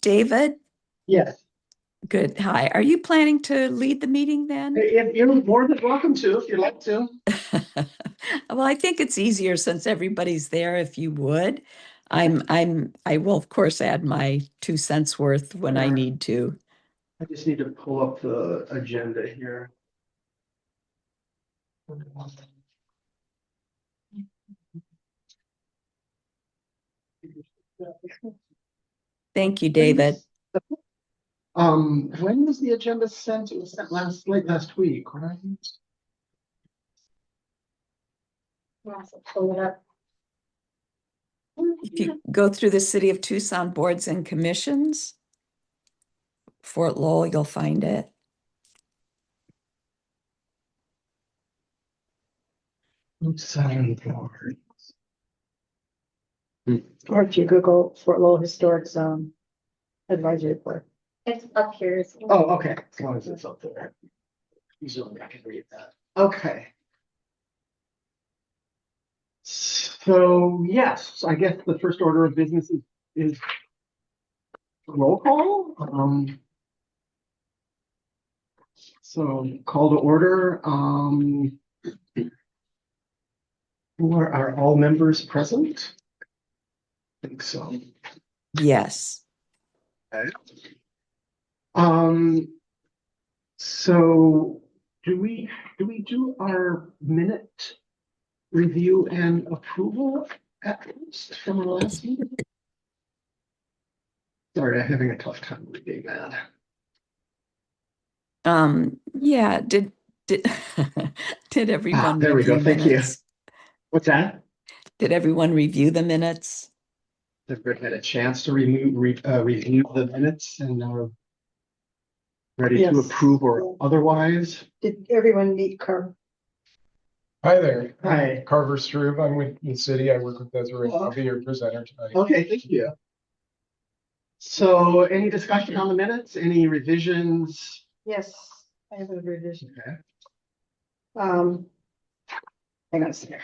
David, Yes. good. Hi. Are you planning to lead the meeting then? You're more than welcome to if you'd like to. Well, I think it's easier since everybody's there if you would. I will of course add my 2 cents worth when I need to. I just need to pull up the agenda here. Thank you, David. When was the agenda sent? It was sent late last week, right? Pull it up. If you go through the City of Tucson boards and commissions, Fort Lowell, you'll find it. Tucson board. Or if you Google Fort Lowell Historic Zone Advisory Board. It's up here. Oh, okay. As long as it's up there. Usually I can read that. Okay. So yes, I guess the first order of business is roll call. So call to order. Are all members present? I think so. Yes. Okay. So do we do our minute review and approval at first from our last meeting? Sorry, I'm having a tough time reading that. Yeah, did did everyone There we go. review Thank you. minutes? What's that? Did everyone review the minutes? Everybody had a chance to review the minutes and ready to Yes. approve or otherwise. Did everyone meet Carl? Hi there. Hi. Carver Struve. I'm with the city. I work with Desiree. I'll be your presenter tonight. Okay, thank you. So any discussion on the minutes? Any revisions? Yes, I have a revision. Okay. Hang on a second.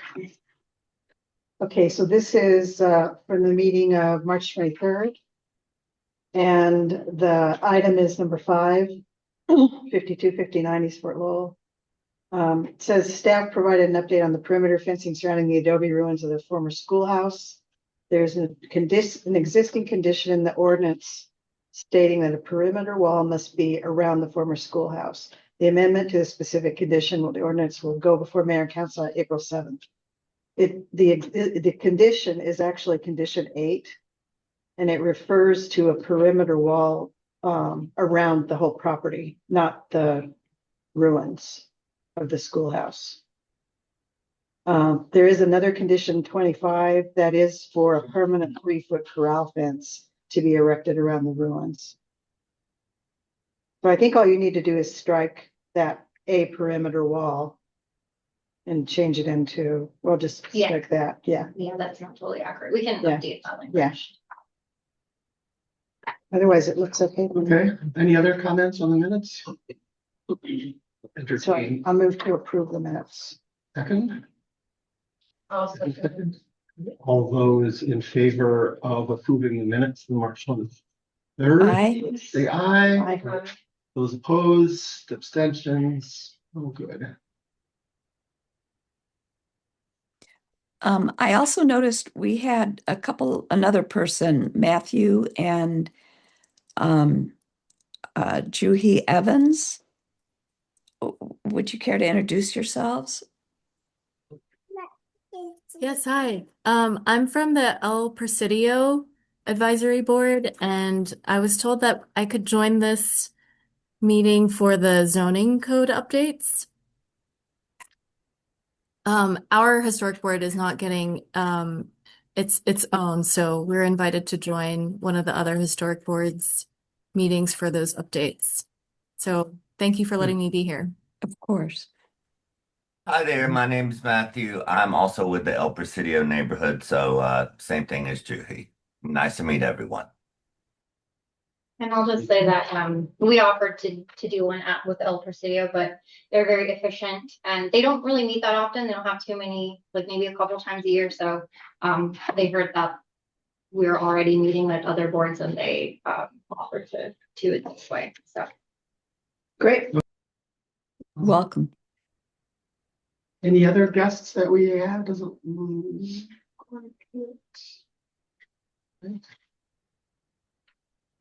Okay, so this is from the meeting of March 23rd. And the item is number 5, 5259 East Fort Lowell. It says staff provided an update on the perimeter fencing surrounding the adobe ruins of the former schoolhouse. There's an existing condition in the ordinance stating that a perimeter wall must be around the former schoolhouse. The amendment to the specific condition of the ordinance will go before Mayor and Council on April 7th. The condition is actually condition 8, and it refers to a perimeter wall around the whole property, not the ruins of the schoolhouse. There is another condition 25 that is for a permanent 3-foot corral fence to be erected around the ruins. So I think all you need to do is strike that a perimeter wall and change it into, well, just strike that. Yeah. Yeah, that's not totally accurate. We can Yeah. update that language. Yeah. Otherwise, it looks okay. Okay. Any other comments on the minutes? So Entertain. I'll move to approve the minutes. Second. Also, All those in favor of approving the minutes from March 23rd, Aye. say aye. Aye. Those opposed, abstentions. Oh, good. I also noticed we had another person, Matthew and Juhi Evans. Would you care to introduce yourselves? Yes, hi. I'm from the El Presidio Advisory Board, and I was told that I could join this meeting for the zoning code updates. Our historic board is not getting its own, so we're invited to join one of the other historic boards meetings for those updates. So thank you for letting me be here. Of course. Hi there, my name is Matthew. I'm also with the El Presidio neighborhood, so same thing as Juhi. Nice to meet everyone. and I'll just say that we offered to do one with El Presidio, but they're very efficient and they don't really meet that often. They don't have too many, like maybe a couple times a year. So they heard that we're already meeting at other boards and they offer to do it this way. So Great. Welcome. Any other guests that we have? Doesn't.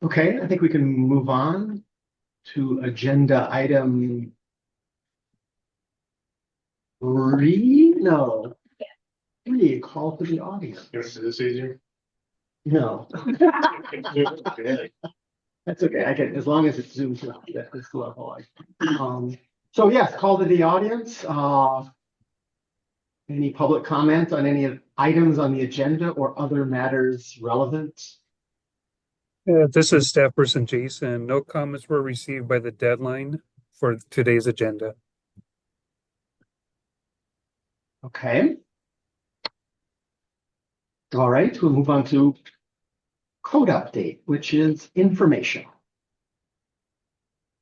Okay, I think we can move on to agenda item 3. No. 3, call to the audience. Is this easier? No. That's okay. I can, as long as it's zoomed out at this level. So yes, call to the audience. Any public comment on any items on the agenda or other matters relevant? This is Staff Person Jason. No comments were received by the deadline for today's agenda. Okay. All right, we'll move on to code update, which is information.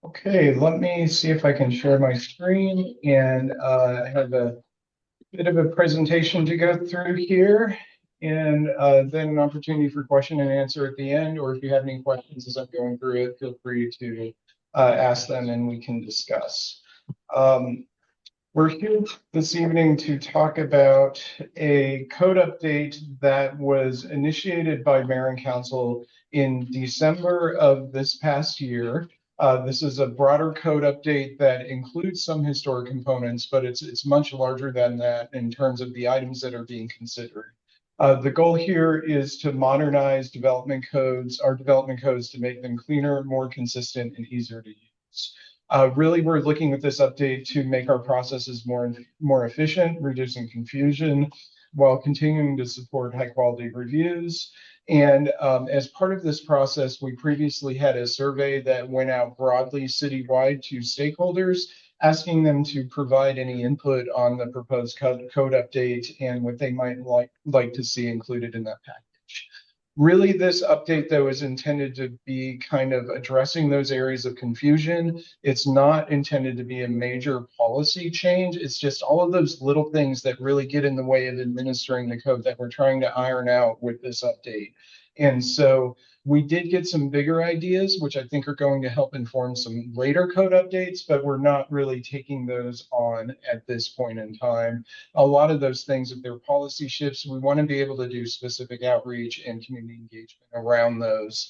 Okay, let me see if I can share my screen, and I have a bit of a presentation to go through here, and then an opportunity for question and answer at the end, or if you have any questions as I'm going through it, feel free to ask them and we can discuss. We're here this evening to talk about a code update that was initiated by Mayor and Council in December of this past year. This is a broader code update that includes some historic components, but it's much larger than that in terms of the items that are being considered. The goal here is to modernize development codes, our development codes, to make them cleaner, more consistent, and easier to use. Really, we're looking at this update to make our processes more efficient, reducing confusion, while continuing to support high quality reviews. And as part of this process, we previously had a survey that went out broadly citywide to stakeholders, asking them to provide any input on the proposed code update and what they might like to see included in that package. Really, this update, though, is intended to be kind of addressing those areas of confusion. It's not intended to be a major policy change. It's just all of those little things that really get in the way of administering the code that we're trying to iron out with this update. And so we did get some bigger ideas, which I think are going to help inform some later code updates, but we're not really taking those on at this point in time. A lot of those things, if they're policy shifts, we want to be able to do specific outreach and community engagement around those.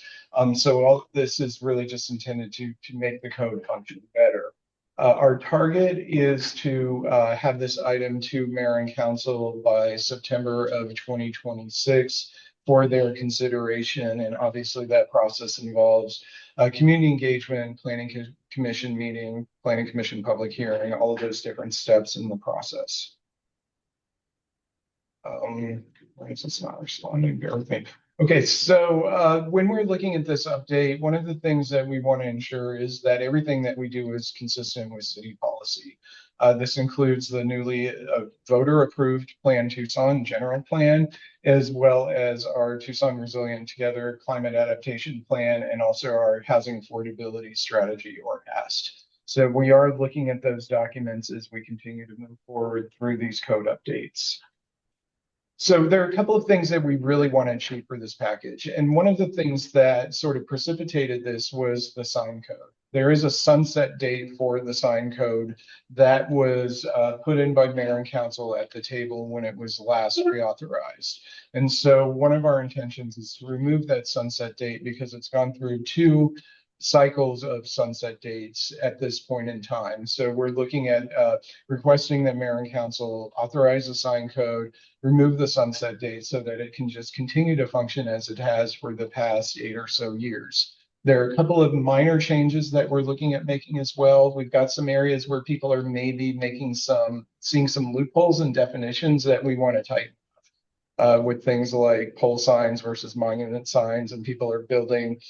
So all of this is really just intended to make the code function better. Our target is to have this item to Mayor and Council by September of 2026 for their consideration. And obviously that process involves community engagement, planning commission meeting, planning commission public hearing, all of those different steps in the process. Why is this not responding? Bear with me. Okay, so when we're looking at this update, one of the things that we want to ensure is that everything that we do is consistent with city policy. This includes the newly voter-approved Plan Tucson general plan, as well as our Tucson Resilient Together climate adaptation plan, and also our housing affordability strategy, or HAST. So we are looking at those documents as we continue to move forward through these code updates. So there are a couple of things that we really want to achieve for this package. And one of the things that sort of precipitated this was the sign code. There is a sunset date for the sign code that was put in by Mayor and Council at the table when it was last reauthorized. And so one of our intentions is to remove that sunset date because it's gone through 2 cycles of sunset dates at this point in time. So we're looking at requesting that Mayor and Council authorize the sign code, remove the sunset date so that it can just continue to function as it has for the past 8 or so years. There are a couple of minor changes that we're looking at making as well. We've got some areas where people are maybe seeing some loopholes in definitions that we want to tighten with things like pole signs versus monument signs, and people are building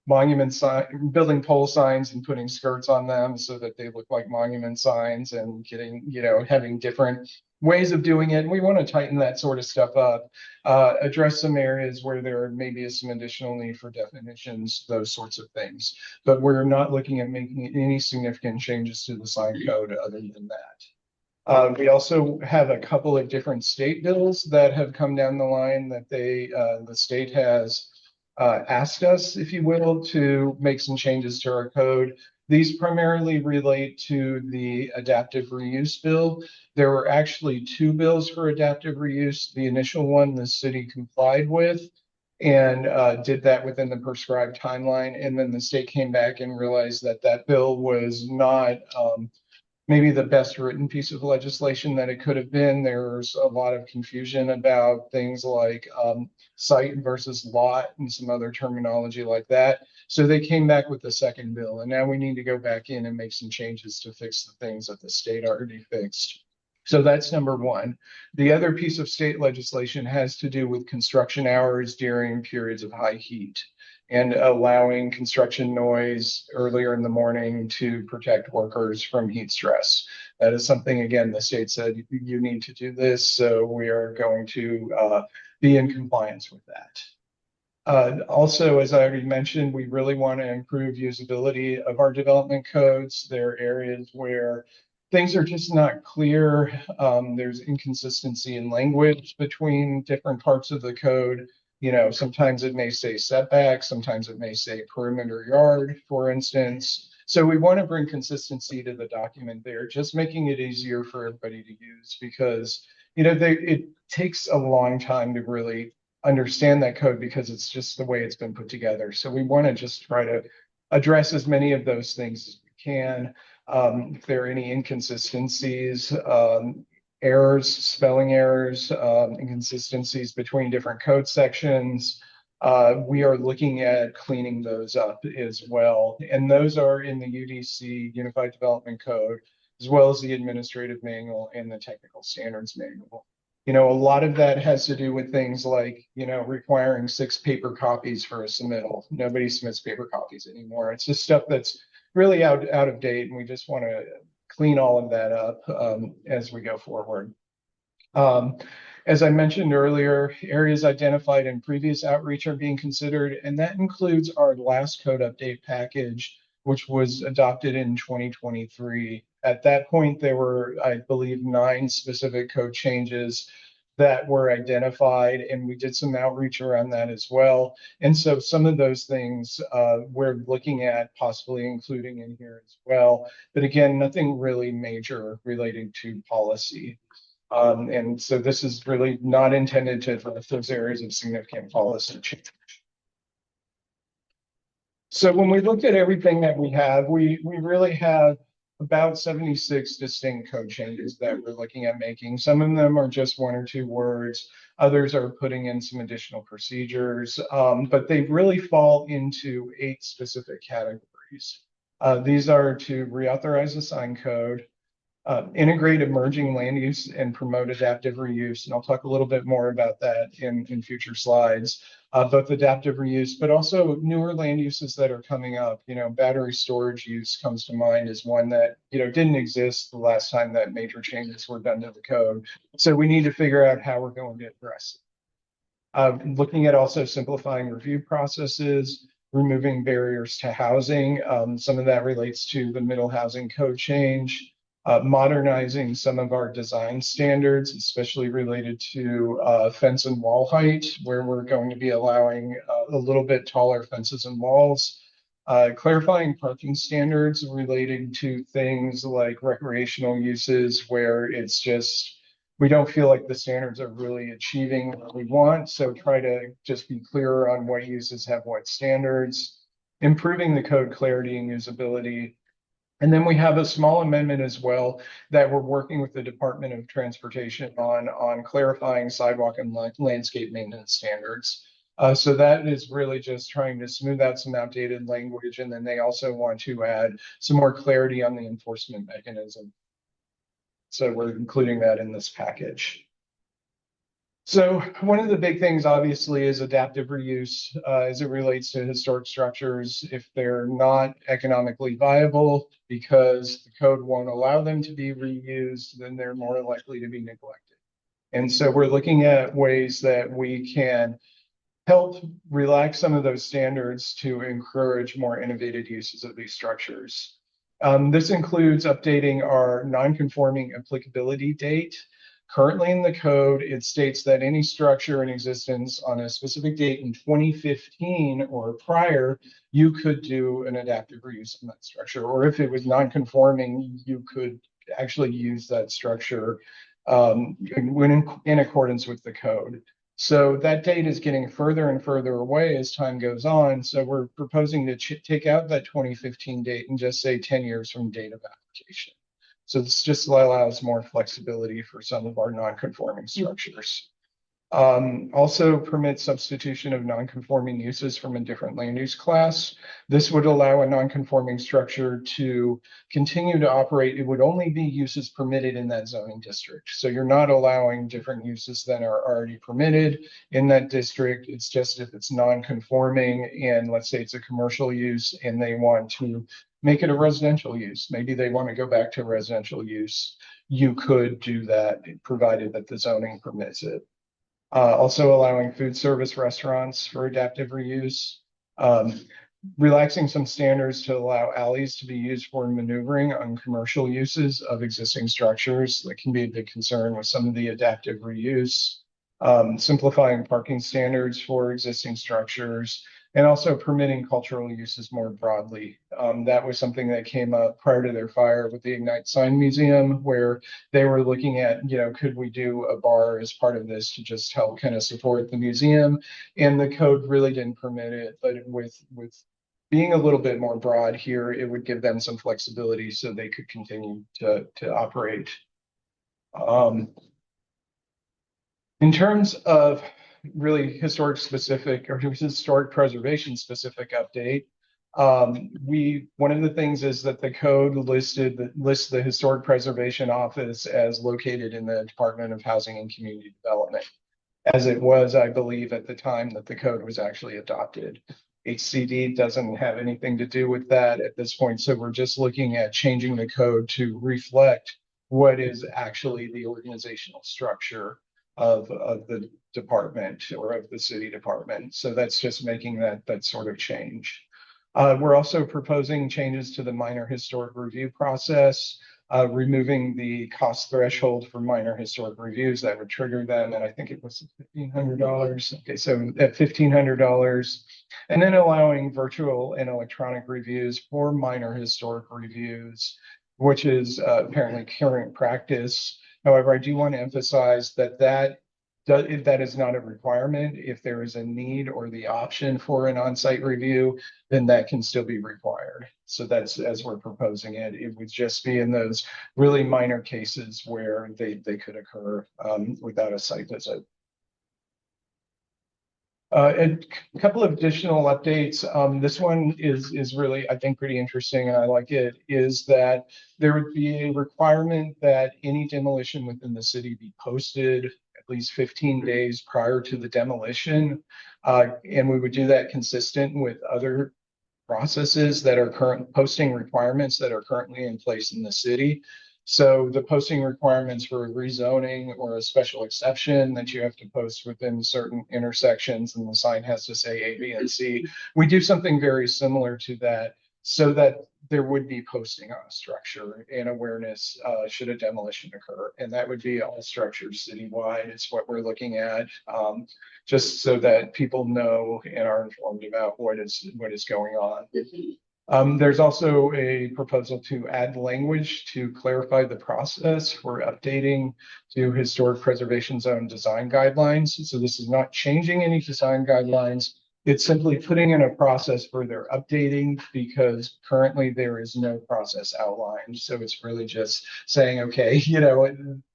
building pole signs and putting skirts on them so that they look like monument signs, and getting, having different ways of doing it. And we want to tighten that sort of stuff up, address some areas where there maybe is some additional need for definitions, those sorts of things. But we're not looking at making any significant changes to the sign code other than that. We also have a couple of different state bills that have come down the line that the state has asked us, if you will, to make some changes to our code. These primarily relate to the adaptive reuse bill. There were actually two bills for adaptive reuse. The initial one the city complied with and did that within the prescribed timeline. And then the state came back and realized that that bill was not maybe the best written piece of legislation that it could have been. There's a lot of confusion about things like site versus lot and some other terminology like that. So they came back with the second bill, and now we need to go back in and make some changes to fix the things that the state already fixed. So that's number one. The other piece of state legislation has to do with construction hours during periods of high heat and allowing construction noise earlier in the morning to protect workers from heat stress. That is something, again, the state said you need to do this, so we are going to be in compliance with that. Also, as I already mentioned, we really want to improve usability of our development codes. There are areas where things are just not clear. There's inconsistency in language between different parts of the code. You know, sometimes it may say setback, sometimes it may say perimeter yard, for instance. So we want to bring consistency to the document there, just making it easier for everybody to use because, you know, it takes a long time to really understand that code because it's just the way it's been put together. So we want to just try to address as many of those things as we can. If there are any inconsistencies, errors, spelling errors, inconsistencies between different code sections, we are looking at cleaning those up as well. And those are in the UDC, Unified Development Code, as well as the Administrative Manual and the Technical Standards Manual. You know, a lot of that has to do with things like, you know, requiring 6 paper copies for a submittal. Nobody submits paper copies anymore. It's just stuff that's really out of date, and we just want to clean all of that up as we go forward. As I mentioned earlier, areas identified in previous outreach are being considered, and that includes our last code update package, which was adopted in 2023. At that point, there were, I believe, 9 specific code changes that were identified, and we did some outreach around that as well. And so some of those things we're looking at possibly including in here as well. But again, nothing really major relating to policy. And so this is really not intended to address those areas of significant policy change. So when we looked at everything that we have, we really have about 76 distinct code changes that we're looking at making. Some of them are just 1 or 2 words. Others are putting in some additional procedures, but they really fall into 8 specific categories. These are to reauthorize the sign code, integrate emerging land use and promote adaptive reuse. And I'll talk a little bit more about that in future slides, both adaptive reuse, but also newer land uses that are coming up. You know, battery storage use comes to mind as one that, you know, didn't exist the last time that major changes were done to the code. So we need to figure out how we're going to address it. Looking at also simplifying review processes, removing barriers to housing. Some of that relates to the middle housing code change. Modernizing some of our design standards, especially related to fence and wall height, where we're going to be allowing a little bit taller fences and walls. Clarifying parking standards relating to things like recreational uses, where it's just, we don't feel like the standards are really achieving what we want. So try to just be clearer on what uses have what standards. Improving the code clarity and usability. And then we have a small amendment as well that we're working with the Department of Transportation on clarifying sidewalk and landscape maintenance standards. So that is really just trying to smooth out some outdated language. And then they also want to add some more clarity on the enforcement mechanism. So we're including that in this package. So one of the big things, obviously, is adaptive reuse as it relates to historic structures. If they're not economically viable because the code won't allow them to be reused, then they're more likely to be neglected. And so we're looking at ways that we can help relax some of those standards to encourage more innovative uses of these structures. This includes updating our non-conforming applicability date. Currently in the code, it states that any structure in existence on a specific date in 2015 or prior, you could do an adaptive reuse of that structure. Or if it was non-conforming, you could actually use that structure when in accordance with the code. So that date is getting further and further away as time goes on. So we're proposing to take out that 2015 date and just say 10 years from date of application. So this just allows more flexibility for some of our non-conforming structures. Also permits substitution of non-conforming uses from a different land use class. This would allow a non-conforming structure to continue to operate. It would only be uses permitted in that zoning district. So you're not allowing different uses that are already permitted in that district. It's just if it's non-conforming and let's say it's a commercial use and they want to make it a residential use. Maybe they want to go back to residential use. You could do that provided that the zoning permits it. Also allowing food service restaurants for adaptive reuse, relaxing some standards to allow alleys to be used for maneuvering on commercial uses of existing structures. That can be a big concern with some of the adaptive reuse, simplifying parking standards for existing structures, and also permitting cultural uses more broadly. That was something that came up prior to their fire with the Ignite Sign Museum, where they were looking at, could we do a bar as part of this to just help kind of support the museum? And the code really didn't permit it, but with being a little bit more broad here, it would give them some flexibility so they could continue to operate. In terms of really historic specific or historic preservation specific update, one of the things is that the code lists the Historic Preservation Office as located in the Department of Housing and Community Development, as it was, I believe, at the time that the code was actually adopted. HCD doesn't have anything to do with that at this point, so we're just looking at changing the code to reflect what is actually the organizational structure of the department or of the city department. So that's just making that sort of change. We're also proposing changes to the minor historic review process, removing the cost threshold for minor historic reviews that would trigger them. And I think it was $1,500. Okay, so at $1,500, and then allowing virtual and electronic reviews for minor historic reviews, which is apparently current practice. However, I do want to emphasize that is not a requirement. If there is a need or the option for an on-site review, then that can still be required. So that's, as we're proposing it, it would just be in those really minor cases where they could occur without a site visit. And a couple of additional updates. This one is really, I think, pretty interesting, and I like it, is that there would be a requirement that any demolition within the city be posted at least 15 days prior to the demolition. And we would do that consistent with other processes that are current posting requirements that are currently in place in the city. So the posting requirements for rezoning or a special exception that you have to post within certain intersections and the sign has to say A, B, and C. We do something very similar to that so that there would be posting on a structure and awareness should a demolition occur. And that would be all structures citywide. It's what we're looking at, just so that people know and are informed about what is going on. There's also a proposal to add language to clarify the process for updating to historic preservation zone design guidelines. So this is not changing any design guidelines. It's simply putting in a process for their updating because currently there is no process outlined. So it's really just saying, okay,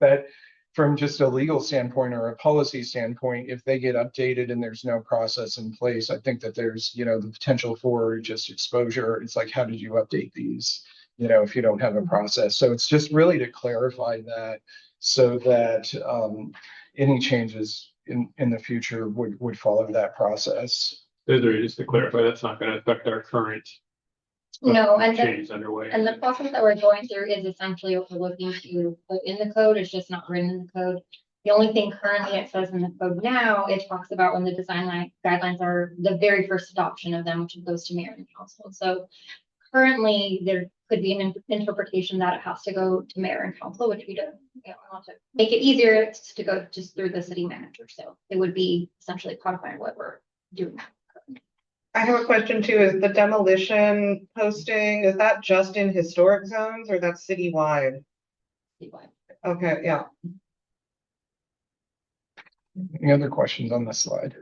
that from just a legal standpoint or a policy standpoint, if they get updated and there's no process in place, I think that there's, the potential for just exposure. It's like, how did you update these, if you don't have a process? So it's just really to clarify that so that any changes in the future would follow that process. Just to clarify, that's not going to affect our current No, and change underway. the process that we're going through is essentially what we're looking to put in the code. It's just not written in the code. The only thing currently it says in the code now, it talks about when the design guidelines are the very first adoption of them, which goes to mayor and council. So currently they're could be an interpretation that it has to go to mayor and council, which we don't, want to make it easier it's to go just through the city manager. So it would be essentially codifying what we're doing. I have a question too. Is the demolition posting, is that just in historic zones or that's citywide? Okay, yeah. Any other questions on this slide?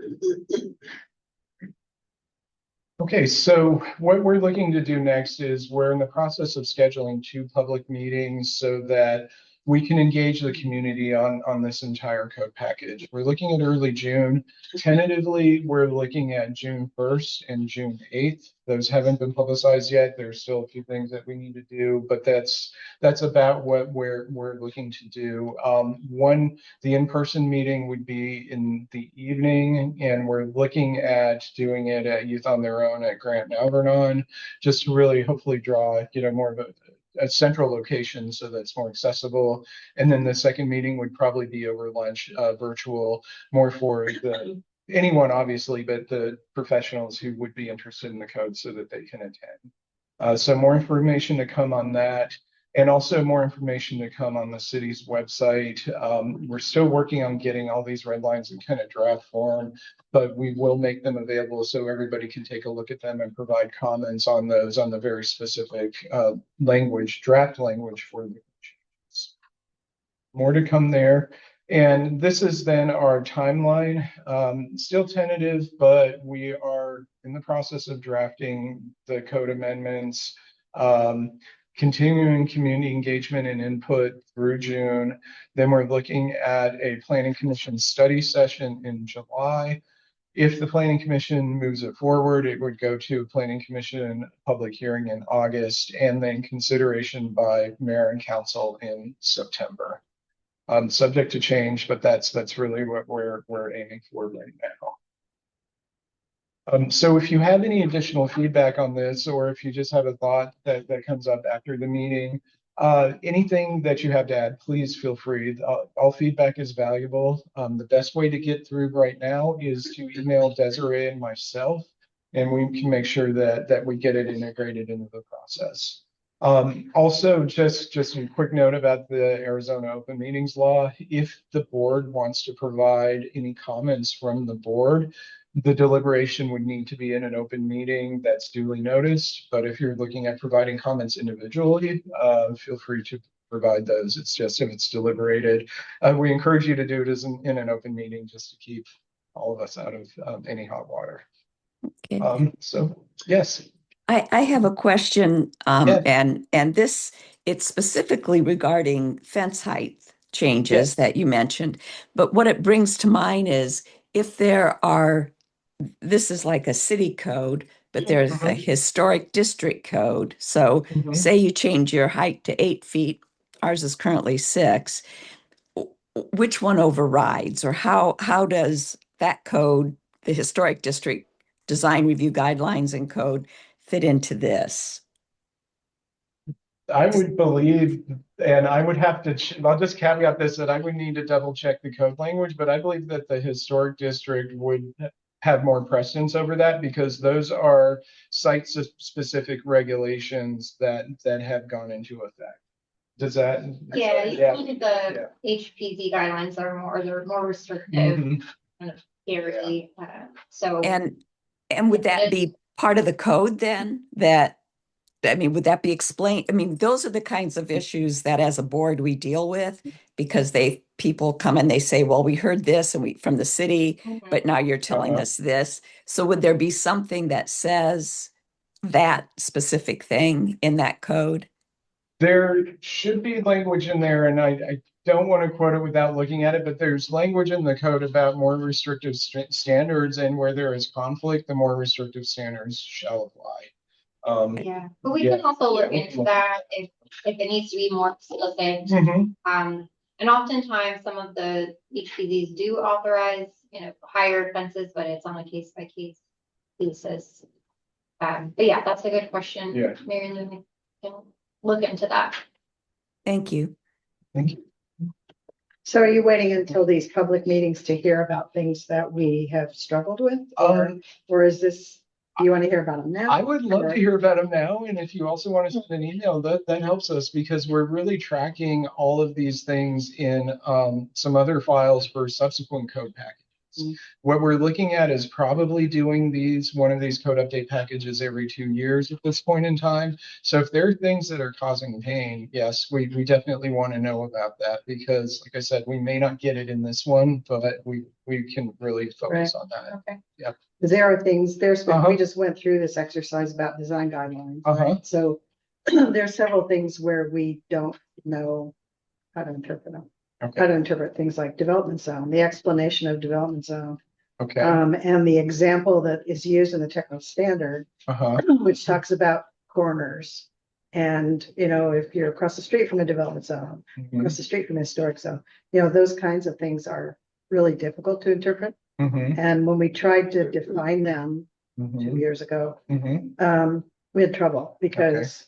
Okay, so what we're looking to do next is we're in the process of scheduling 2 public meetings so that we can engage the community on this entire code package. We're looking at early June. Tentatively, we're looking at June 1st and June 8th. Those haven't been publicized yet. There's still a few things that we need to do, but that's about what we're looking to do. The in-person meeting would be in the evening, and we're looking at doing it at Youth on Their Own at Grant and Alvernon, just to really hopefully draw, more of a central location so that's more accessible. And then the second meeting would probably be over lunch, virtual, more for anyone obviously, but the professionals who would be interested in the code so that they can attend. So more information to come on that, and also more information to come on the city's website. We're still working on getting all these red lines in kind of draft form, but we will make them available so everybody can take a look at them and provide comments on those on the very specific draft language for the changes. More to come there. And this is then our timeline, still tentative, but we are in the process of drafting the code amendments, continuing community engagement and input through June. Then we're looking at a planning commission study session in July. If the planning commission moves it forward, it would go to a planning commission public hearing in August, and then consideration by mayor and council in September. Subject to change, but that's really what we're aiming for right now. So if you have any additional feedback on this, or if you just have a thought that comes up after the meeting, anything that you have to add, please feel free. All feedback is valuable. The best way to get through right now is to email Desiree and myself, and we can make sure that we get it integrated into the process. Also, just a quick note about the Arizona Open Meetings Law. If the board wants to provide any comments from the board, the deliberation would need to be in an open meeting that's duly noticed. But if you're looking at providing comments individually, feel free to provide those. It's just if it's deliberated. We encourage you to do it in an open meeting just to keep all of us out of any hot water. Okay. So, yes. I have a question, Yes. and this, it's specifically regarding fence height changes Yes. that you mentioned. But what it brings to mind is if there are, this is like a city code, but there's a historic district code. So say you change your height to 8 feet, ours is currently 6. Which one overrides, or how does that code, the historic district design review guidelines and code, fit into this? I would believe, and I would have to, I'll just caveat this, that I would need to double check the code language, but I believe that the historic district would have more precedence over that because those are site-specific regulations that have gone into effect. Does that? Yeah, usually the HPZ guidelines are more restrictive, kind of scary. So and would that be part of the code then? Would that be explained? I mean, those are the kinds of issues that as a board we deal with because people come and they say, well, we heard this and from the city, but now you're telling us this. So would there be something that says that specific thing in that code? There should be language in there, and I don't want to quote it without looking at it, but there's language in the code about more restrictive standards, and where there is conflict, the more restrictive standards shall apply. Yeah, but we can also look into that if it needs to be more explicit. And oftentimes some of the HPZs do authorize, higher fences, but it's on a case by case basis. But yeah, that's a good question. Yeah. Mary Lou, look into that. Thank you. Thank you. So are you waiting until these public meetings to hear about things that we have struggled with? Or is this? You want to hear about them now? I would love to hear about them now. And if you also want to send an email, that helps us because we're really tracking all of these things in some other files for subsequent code packages. What we're looking at is probably doing one of these code update packages every 2 years at this point in time. So if there are things that are causing pain, yes, we definitely want to know about that because, like I said, we may not get it in this one, but we can really focus on that. Okay. Yeah. Because there are things, we just went through this exercise about design guidelines, right? So there's several things where we don't know how to interpret them. Okay. How to interpret things like development zone, the explanation of development zone. Okay. And the example that is used in the technical standard, which talks about corners. And, if you're across the street from a development zone, across the street from a historic zone, those kinds of things are really difficult to interpret. And when we tried to define them 2 years ago, we had trouble because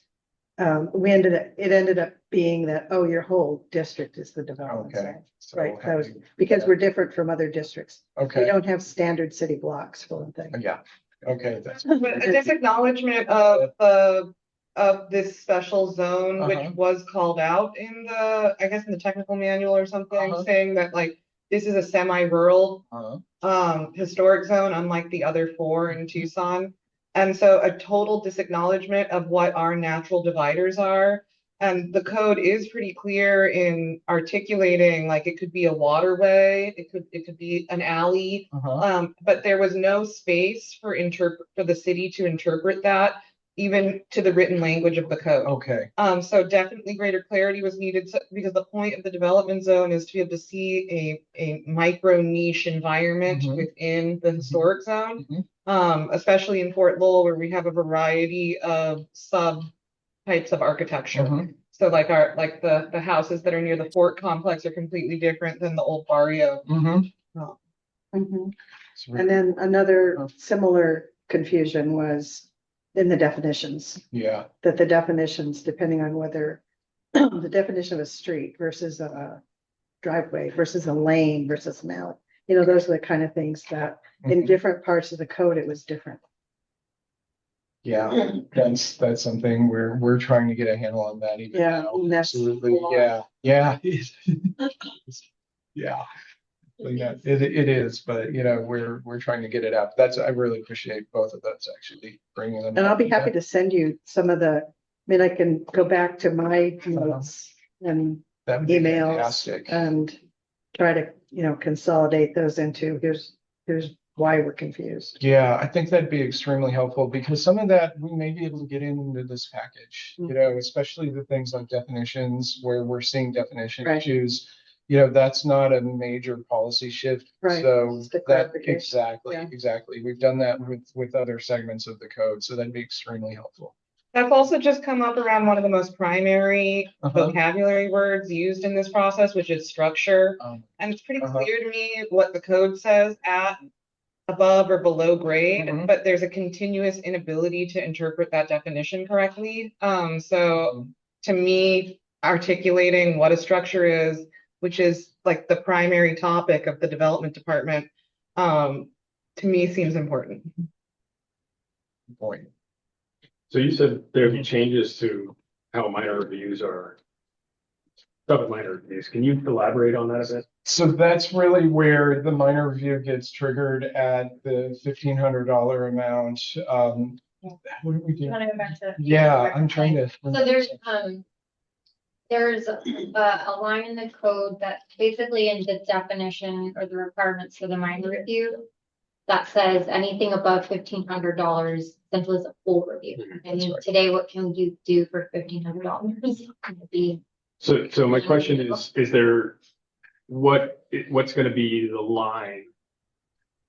it ended up being that, your whole district is the development zone. So Right, that was because we're different from other districts. We okay. don't have standard city blocks for one thing. Yeah. Okay. That's But a disacknowledgement of this special zone, which was called out in I guess in the technical manual or something, saying that like this is a semi-rural historic zone, unlike the other 4 in Tucson. And so a total disacknowledgement of what our natural dividers are. And the code is pretty clear in articulating, like it could be a waterway, it could be an alley, but there was no space for the city to interpret that, even to the written language of the code. okay. So definitely greater clarity was needed because the point of the development zone is to be able to see a micro niche environment within the historic zone, especially in Fort Lowell, where we have a variety of sub types of architecture. So like the houses that are near the fort complex are completely different than the old barrio. And then another similar confusion was in the definitions. Yeah. That the definitions, depending on whether the definition of a street versus a driveway versus a lane versus an alley, those are the kind of things that in different parts of the code, it was different. Yeah, that's something we're trying to get a handle on that even now. Absolutely. Yeah. Yeah. Yeah. It is, but we're trying to get it out. I really appreciate both of those actually bringing them. And I'll be happy to send you some of I can go back to my notes and that would be emails fantastic. and try to, consolidate those into here's why we're confused. Yeah, I think that'd be extremely helpful because some of that we may be able to get into this package, especially the things like definitions where we're seeing definition issues. That's not a major policy shift. Right. So exactly. We've done that with other segments of the code. So that'd be extremely helpful. That's also just come up around one of the most primary vocabulary words used in this process, which is structure. And it's pretty clear to me what the code says at, above, or below grade, but there's a continuous inability to interpret that definition correctly. So to me, articulating what a structure is, which is like the primary topic of the development department, to me seems important. Point. So you said there'd be changes to how minor reviews are. Minor reviews. Can you elaborate on that a bit? So that's really where the minor review gets triggered at the $1,500 amount. What do we do? You want to go back to? Yeah, I'm trying to. So there's a line in the code that basically in the definition or the requirements for the minor review that says anything above $1,500 essentially is a full review. And today, what can you do for $1,500? So my question is there what's going to be the line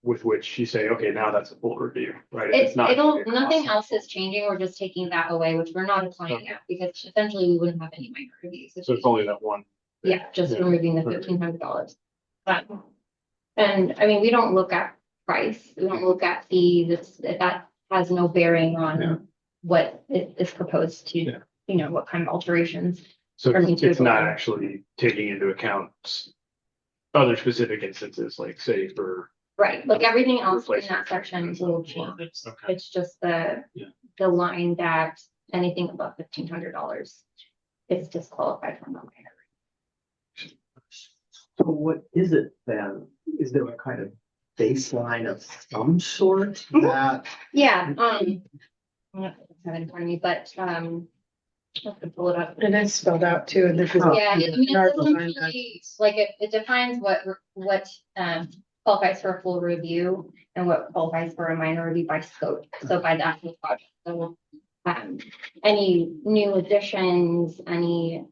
with which you say, okay, now that's a full review, right? Nothing else is changing. We're just taking that away, which we're not applying at because essentially we wouldn't have any minor reviews. So it's only that one. Yeah, just removing the $1,500. And I mean, we don't look at price. We don't look at fees. That has no bearing on what is proposed to, what kind of alterations. So it's not actually taking into account other specific instances, like say for Right, like everything else in Replace that it. section will change. Okay. It's just the, Yeah. the line that anything above $1,500 is disqualified from the minor. So what is it then? Is there a kind of baseline of some sort that? Yeah, I don't have it in front of me, but, I have to pull it up. And it's spelled out too, and this is. Yeah, I mean, it's Narco essentially, like, it defines what qualifies for a full review and what qualifies for a minor review by scope, so by the actual project. So, any new additions, any,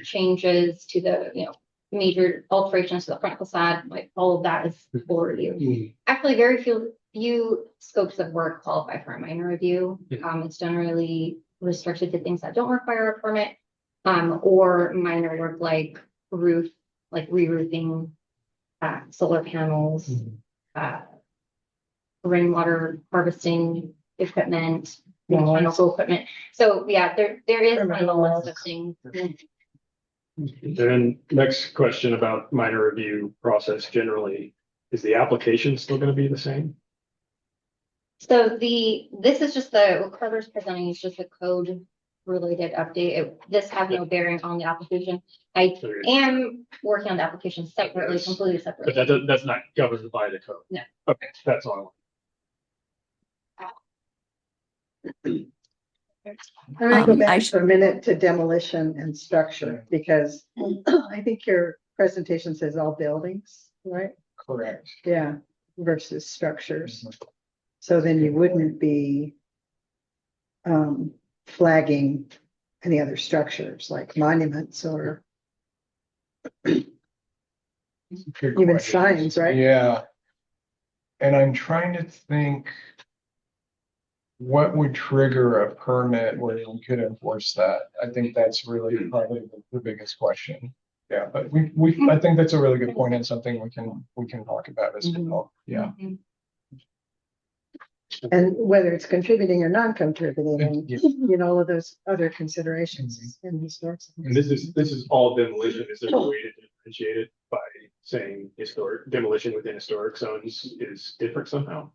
changes to the, major alterations to the front facade, like, all of that is full review. Actually, very few scopes of work qualify for a minor review. It's generally restricted to things that don't require a permit, or minor work like re-roofing, solar panels, rainwater harvesting equipment, mechanical equipment. So yeah, there is kind of a list of things. Then next question about minor review process generally, is the application still gonna be the same? So this is just what Carter's presenting is just a code related update. This has no bearing on the application. I am working on the application separately, completely separately. But that's not governed by the code? No. Okay, that's all. I'm gonna go I back sh- for a minute to demolition and structure, because I think your presentation says all buildings, right? Correct. Yeah, versus structures. So then you wouldn't be flagging any other structures like monuments or Good even question. signs, right? Yeah. And I'm trying to think what would trigger a permit where we could enforce that. I think that's really probably the biggest question. Yeah, but I think that's a really good point and something we can talk about as well. Yeah. And whether it's contributing or non-contributing, and Yeah. all of those other considerations in historic. And this is all demolition. Is there a way to differentiate it by saying historic demolition within historic zones is different somehow?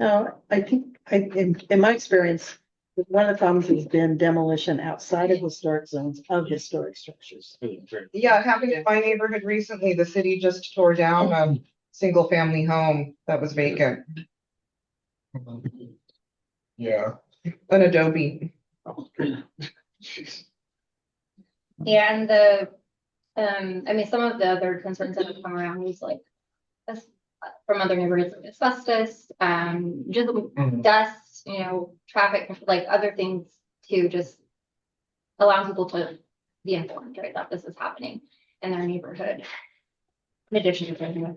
No, I think, in my experience, one of the problems has been demolition outside of historic zones of historic structures. Yeah, it happened in my neighborhood recently. The city just tore down a single family home that was vacant, Yeah. an adobe. Yeah, and I mean, some of the other concerns that have come around is like from other neighborhoods, like asbestos, just dust, traffic, like other things to just allow people to be informed, right, that this is happening in their neighborhood. In addition to.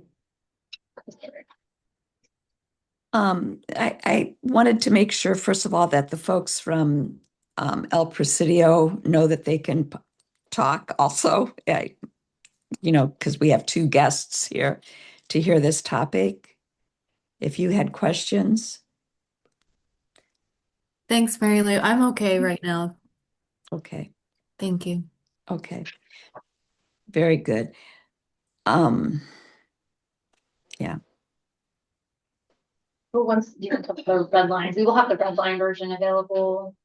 I wanted to make sure, first of all, that the folks from El Presidio know that they can talk also, because we have two guests here to hear this topic. If you had questions. Thanks, Mary Lou. I'm okay right now. Okay, Thank you. okay. Very good. Yeah. But once you can talk the red lines, we will have the red line version available.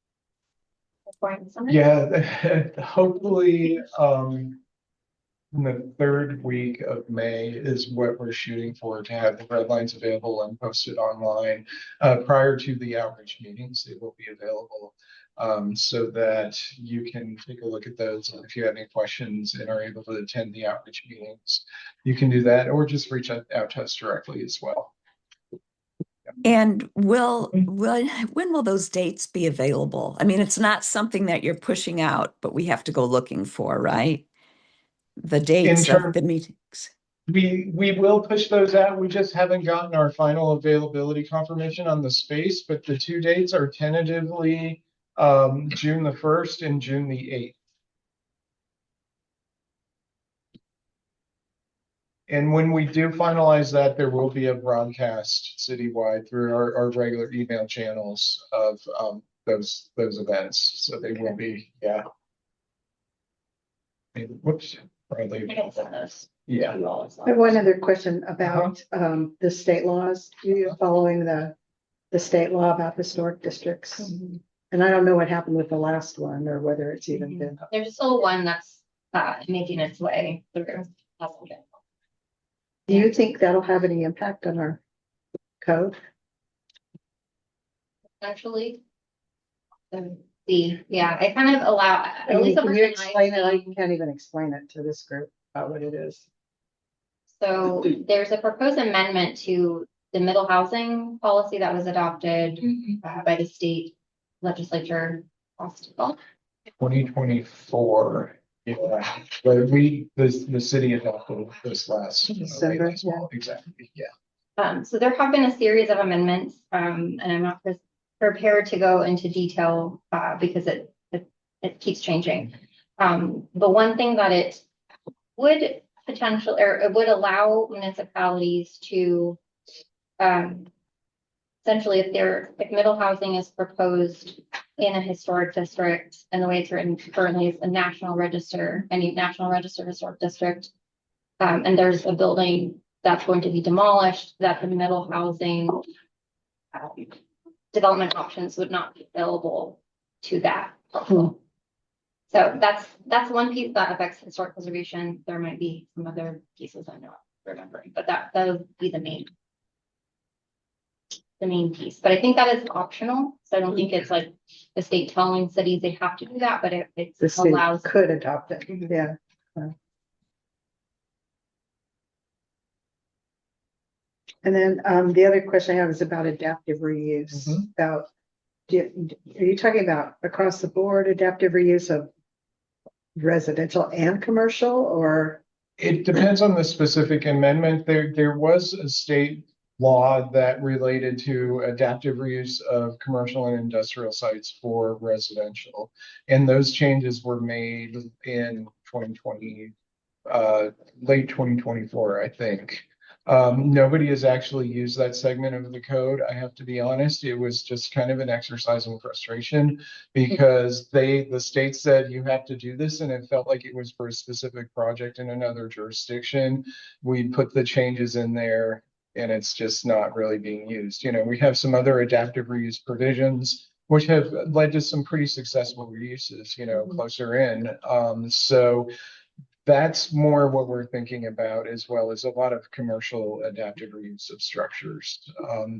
Yeah, hopefully, in the third week of May is what we're shooting for, to have the red lines available and posted online. Prior to the outreach meetings, they will be available, so that you can take a look at those. And if you have any questions and are able to attend the outreach meetings, you can do that, or just reach out to us directly as well. And when will those dates be available? I mean, it's not something that you're pushing out, but we have to go looking for, right? The dates of the meetings. We will push those out. We just haven't gotten our final availability confirmation on the space, but the two dates are tentatively June the 1st and June the 8th. And when we do finalize that, there will be a broadcast citywide through our regular email channels of those events. So they will be, yeah. Whoops, probably. I can send those. Yeah. I have one other question about the state laws. You following the state law about historic districts? And I don't know what happened with the last one or whether it's even been. There's still one that's making its way through. Do you think that'll have any impact on our code? Essentially. I kind of allow, at least the Can you version explain it? I I've seen. can't even explain it to this group about what it is. So there's a proposed amendment to the middle housing policy that was adopted by the state legislature last fall. 2024. Yeah, but the city adopted this last December, last fall. Exactly. Yeah. So there have been a series of amendments, and I'm not prepared to go into detail because it keeps changing. The one thing that it would potentially, or it would allow municipalities to essentially, if middle housing is proposed in a historic district, and the way it's written currently is a national register historic district, and there's a building that's going to be demolished, that the middle housing development options would not be available to that. So that's one piece that affects historic preservation. There might be some other pieces I'm not remembering, but that would be the main piece. But I think that is optional. So I don't think it's like the state telling cities they have to do that, but it The state allows. could adopt it. Yeah. And then the other question I have is about adaptive reuse. Are you talking about across the board adaptive reuse of residential and commercial, or? It depends on the specific amendment. There was a state law that related to adaptive reuse of commercial and industrial sites for residential. And those changes were made in 2020, late 2024, I think. Nobody has actually used that segment of the code. I have to be honest, it was just kind of an exercise in frustration because the state said you have to do this, and it felt like it was for a specific project in another jurisdiction. We put the changes in there, and it's just not really being used. You know, we have some other adaptive reuse provisions which have led to some pretty successful reuses, you know, closer in. So that's more what we're thinking about, as well as a lot of commercial adaptive reuse of structures.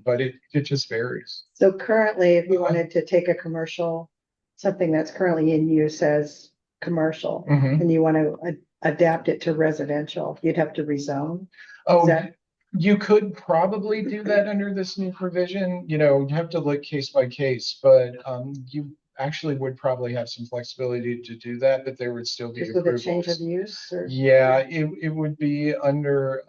But it just varies. So currently, if you wanted to take a commercial, something that's currently in use as commercial, and you want to adapt it to residential, you'd have to rezone. You could probably do that under this new provision. You know, you have to look case by case, but you actually would probably have some flexibility to do that, but there would still be just with a change of use. Or? Yeah, it would be under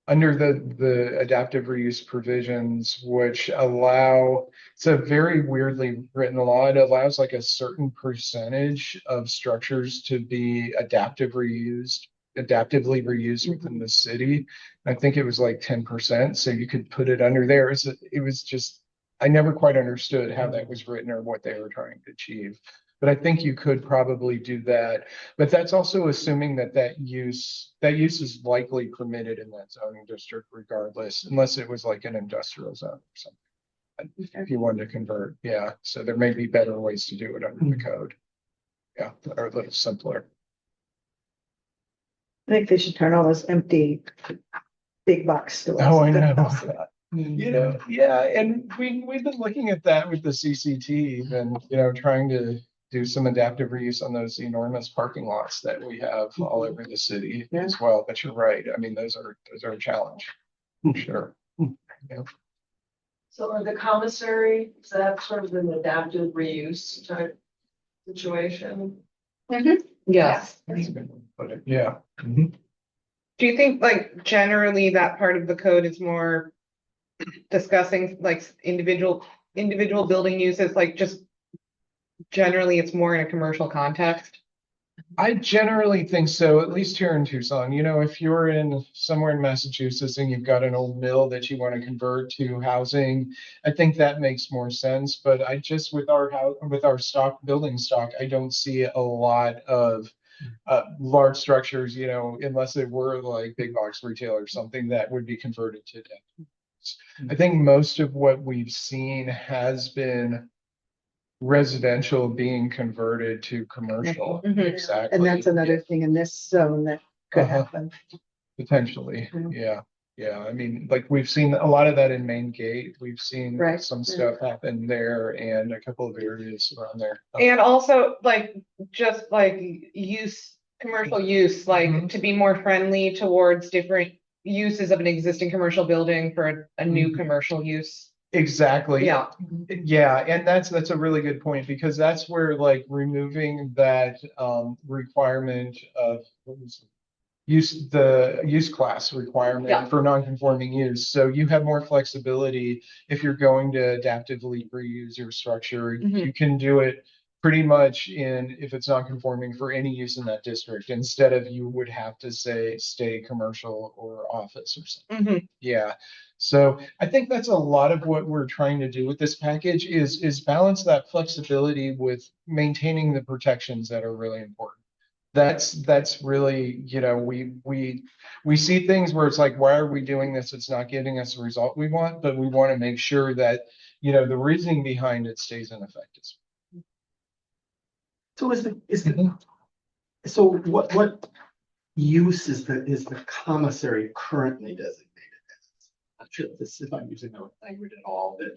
the adaptive reuse provisions, which allow, it's a very weirdly written law. It allows like a certain percentage of structures to be adaptively reused within the city. I think it was like 10%. So you could put it under there. It was just, I never quite understood how that was written or what they were trying to achieve. But I think you could probably do that. But that's also assuming that use is likely permitted in that zoning district regardless, unless it was like an industrial zone or something. If you wanted to convert, yeah. So there may be better ways to do it under the code. Yeah, or a little simpler. I think they should turn all those empty big box stores. Oh, I know. You know, yeah, and we've been looking at that with the CCT and, you know, trying to do some adaptive reuse on those enormous parking lots that we have all over the city as well. But you're right. I mean, those are a challenge. Sure. Yeah. So are the commissary, is that sort of an adaptive reuse type situation? Yes. That's a good one to put it. Yeah. Do you think like generally that part of the code is more discussing like individual building uses, like just generally it's more in a commercial context? I generally think so, at least here in Tucson. You know, if you're in somewhere in Massachusetts and you've got an old mill that you want to convert to housing, I think that makes more sense. But I just with our building stock, I don't see a lot of large structures, you know, unless it were like big box retail or something that would be converted to adaptive reuse. I think most of what we've seen has been residential being converted to commercial. Mhm. Exactly. And that's another thing in this zone that could Uh-huh. happen. Potentially, Mhm. yeah. Yeah, I mean, like we've seen a lot of that in Main Gate. We've seen Right, some yeah. stuff happen there and a couple of areas around there. And also like just like use, commercial use, like Mhm. to be more friendly towards different uses of an existing commercial building for a new Mhm. commercial use. Exactly. Yeah. Yeah, and that's a really good point because that's where like removing that requirement of what was it? The use class requirement Yeah. for non-conforming use. So you have more flexibility if you're going to adaptively reuse your structure. Mhm. You can do it pretty much if it's non-conforming for any use in that district, instead of you would have to say stay commercial or office or something. Mhm. Yeah. So I think that's a lot of what we're trying to do with this package is balance that flexibility with maintaining the protections that are really important. That's really, you know, we see things where it's like, why are we doing this? It's not giving us the result we want, but we want to make sure that, you know, the reasoning behind it stays in effect. So so what use is the commissary currently designated as? I'm not sure if I'm using the right language at all, but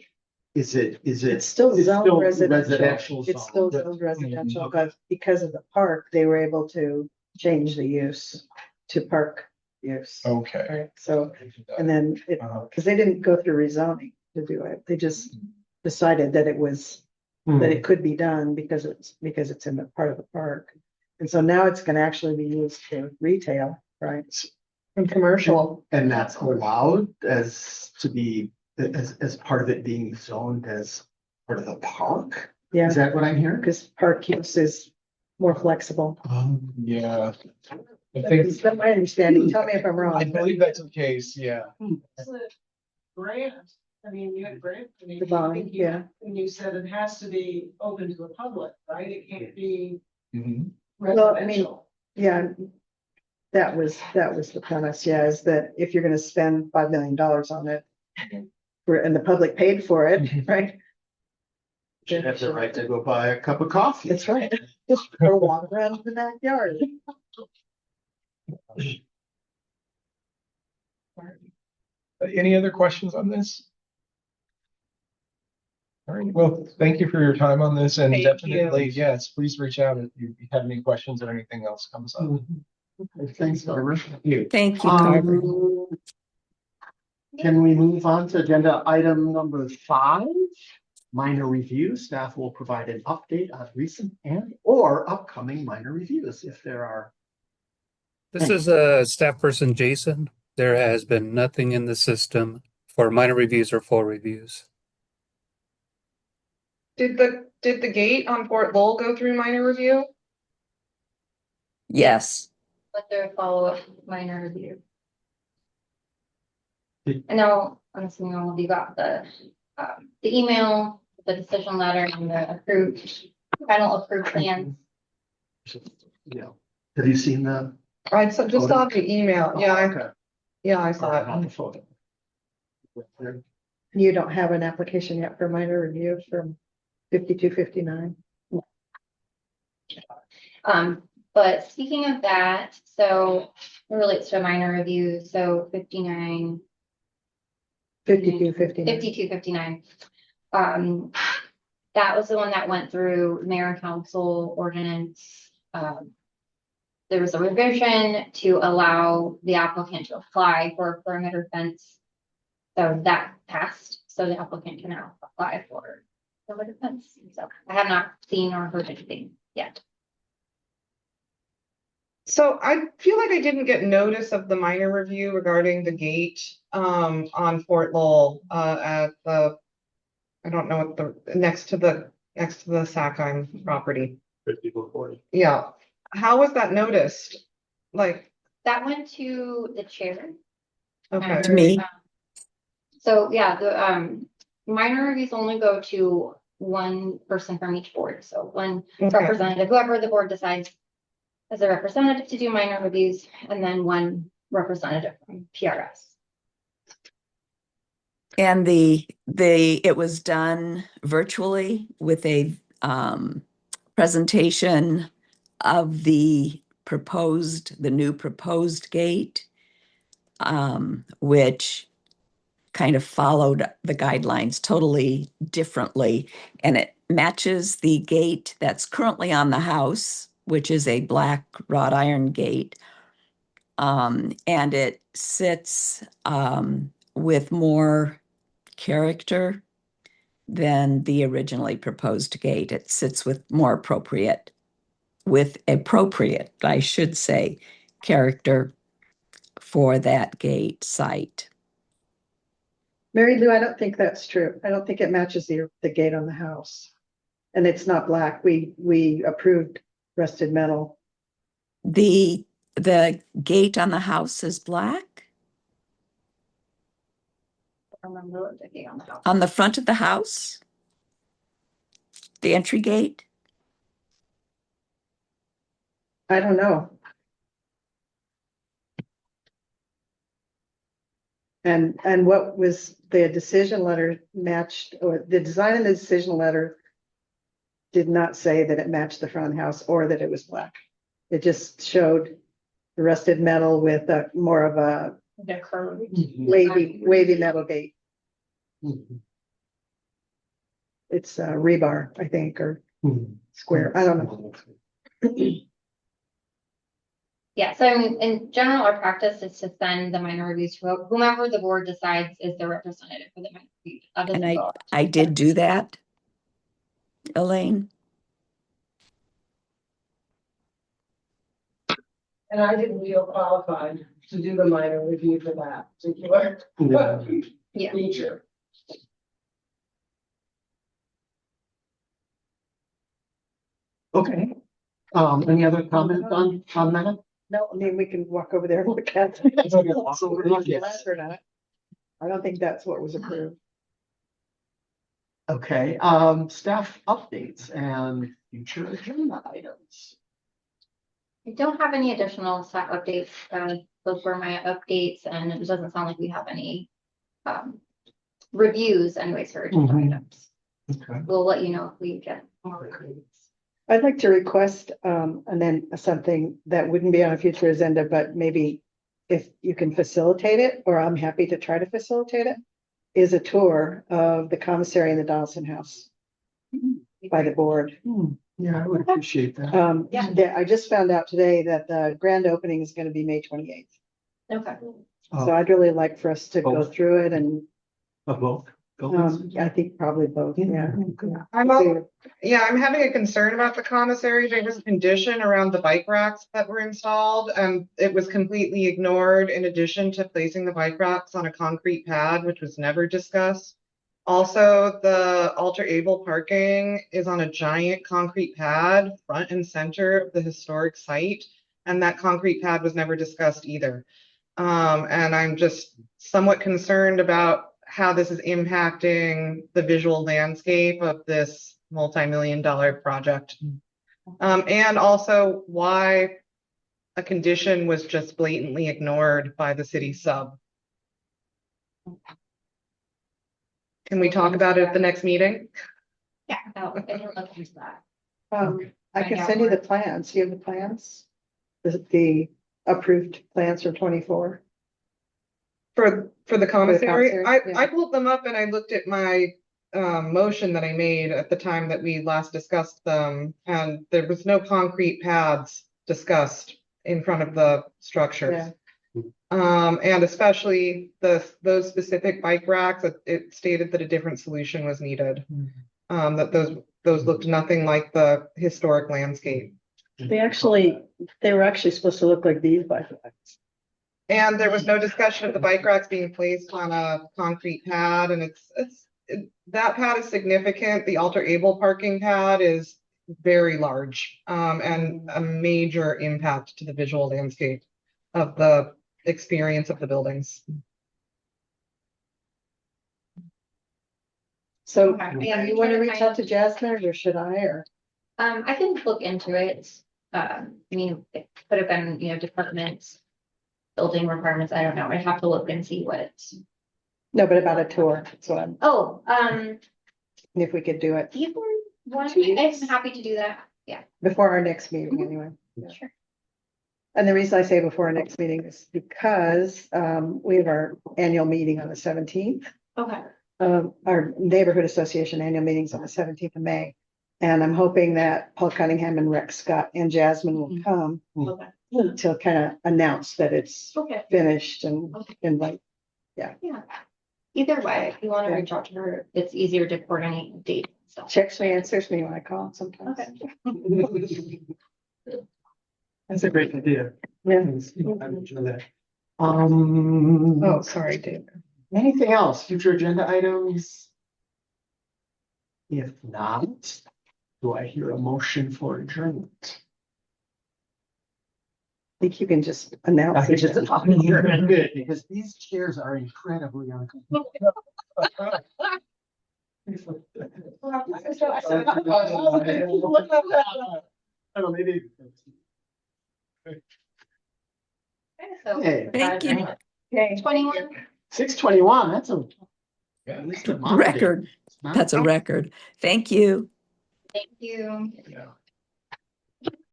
is it? It's still zone residential. It's zone, still but- zoned residential, Okay. but because of the park, they were able to change the use to park use. Okay. Right, so, and then it, because they didn't go through rezoning to do it, they just decided that that it could be done because it's in the part of the park. And so now it's gonna actually be used for retail, right? And commercial. And that's allowed as part of it being zoned as part of the park? Yeah, Is that what I'm hearing? because park use is more flexible. Yeah. I That's think, my understanding. Tell me if I'm I wrong. believe that's the case, yeah. It's a grant, I mean, you had grant. The bond, yeah. And you said it has to be open to the public, right? It can't be Mhm. Well, I mean, residential. Yeah, that was the premise, yeah, is that if you're gonna spend $5 million on it, and the public paid for it, right? Should have the right to go buy a cup of coffee. That's right. Just go walk around the backyard. Any other questions on this? All right, well, thank you for your time on this and Thank definitely, yes, please reach out if you have any questions or anything else comes up. Okay, thanks, Barbara. Thank you. Thank you, Carver. Can we move on to agenda item number 5? Minor review. Staff will provide an update on recent or upcoming minor reviews if there are. This is staff person Jason. There has been nothing in the system for minor reviews or full reviews. Did the gate on Fort Lowell go through minor review? Yes. But their follow-up minor review. Did- I know, I'm assuming all of you got the email, the decision letter and the final approved plans. Yeah. Have you seen the? I just saw the email. Okay. Yeah, I saw Not the it. photo. You don't have an application yet for minor review from 5259. But speaking of that, so it relates to a minor review, so 5259. That was the one that went through mayor and council ordinance. There was a revision to allow the applicant to apply for a perimeter fence. So that passed, so the applicant can now apply for perimeter fence. So I have not seen or heard anything yet. So I feel like I didn't get notice of the minor review regarding the gate on Fort Lowell at the, I don't know what next to the Sackheim property. 5440. Yeah. How was that noticed? Like, That went to the chair. okay. To me. So yeah, the minor reviews only go to one person from each board. So one Okay. representative, whoever the board decides as a representative to do minor reviews, and then one representative from PRS. And it was done virtually with a presentation of the new proposed gate, which kind of followed the guidelines totally differently. And it matches the gate that's currently on the house, which is a black wrought iron gate. And it sits with more character than the originally proposed gate. It sits with appropriate, I should say, character for that gate site. Mary Lou, I don't think that's true. I don't think it matches the gate on the house. And it's not black. We approved rusted metal. The gate on the house is black I remember the gate on the house. on the front of the house, the entry gate. I don't know. And what was the decision letter matched, or the design in the decision letter did not say that it matched the front of the house or that it was black. It just showed the rusted metal with more of a The curved. wavy metal gate. Mhm. It's rebar, I think, or Mhm. square. I don't know. Yeah, so in general, our practice is to send the minor reviews to whomever the board decides is the representative for the minor review. That doesn't And go I did do that, Elaine. And I didn't feel qualified to do the minor review for that particular Yeah. feature. Okay. Any other comment on that? No, I mean, we can walk over there and look at It's okay, walk over and look, yes. Black or not. I don't think that's what was approved. Okay, staff updates and future agenda items. I don't have any additional staff updates. Those were my updates, and it doesn't sound like we have any reviews anyways for agenda items. Okay. We'll let you know if we get more reviews. I'd like to request, and then something that wouldn't be on a future agenda, but maybe if you can facilitate it, or I'm happy to try to facilitate it, is a tour of the commissary in the Donaldson House by the board. Yeah, I would appreciate that. Yeah, I just found out today that the grand opening is going to be May 28th. Okay. So I'd really like for us to go Both. through it and, Both buildings? I think probably both, yeah. I'm having a concern about the commissary. There was a condition around the bike racks that were installed, and it was completely ignored in addition to placing the bike racks on a concrete pad, which was never discussed. Also, the alter-able parking is on a giant concrete pad, front and center of the historic site, and that concrete pad was never discussed either. And I'm just somewhat concerned about how this is impacting the visual landscape of this multi-million-dollar project. And also why a condition was just blatantly ignored by the city sub. Can we talk about it at the next meeting? Yeah, I'll look into that. I can send you the plans. You have the plans? The approved plans for 24? For the commissary, commissary, yeah. I pulled them up and I looked at my motion that I made at the time that we last discussed them, and there was no concrete pads discussed in front of the structures. And especially those specific bike racks, it stated that a different solution was needed. That those looked nothing like the historic landscape. They were actually supposed to look like these bike racks. And there was no discussion of the bike racks being placed on a concrete pad, and that pad is significant. The alter-able parking pad is very large, and a major impact to the visual landscape of the experience of the buildings. So Okay. Yeah, you want to reach out to Jasmine, or should I, or? I can look into it. I mean, it could have been, departments, building requirements, I don't know, I'd have to look and see what. No, but about a tour, that's what I'm, Oh, if we could do it either one, 2 weeks? I'm happy to do that, yeah, before our next meeting anyway. sure. And the reason I say before our next meeting is because we have our annual meeting on the 17th. Okay. Our neighborhood association annual meetings on the 17th of May. And I'm hoping that Paul Cunningham and Rex Scott and Jasmine will come Okay. to kind of announce that it's Okay. finished and like, Yeah. Either way, if you want to Yeah. reach out to her, it's easier to coordinate dates and stuff. checks me, answers me when I call sometimes. Okay. That's a great idea. Yeah. I enjoy that. Oh, sorry, Dave. Anything else? Future agenda items? If not, do I hear a motion for adjournment? I think you can just announce. I it. just, good, because these chairs are incredibly uncomfortable. I don't know, maybe. So, Hey. Thank you. Okay. 21. 6:21, that's a. At least a moderate. Record. It's not- That's a record. Thank you. Thank you. Yeah.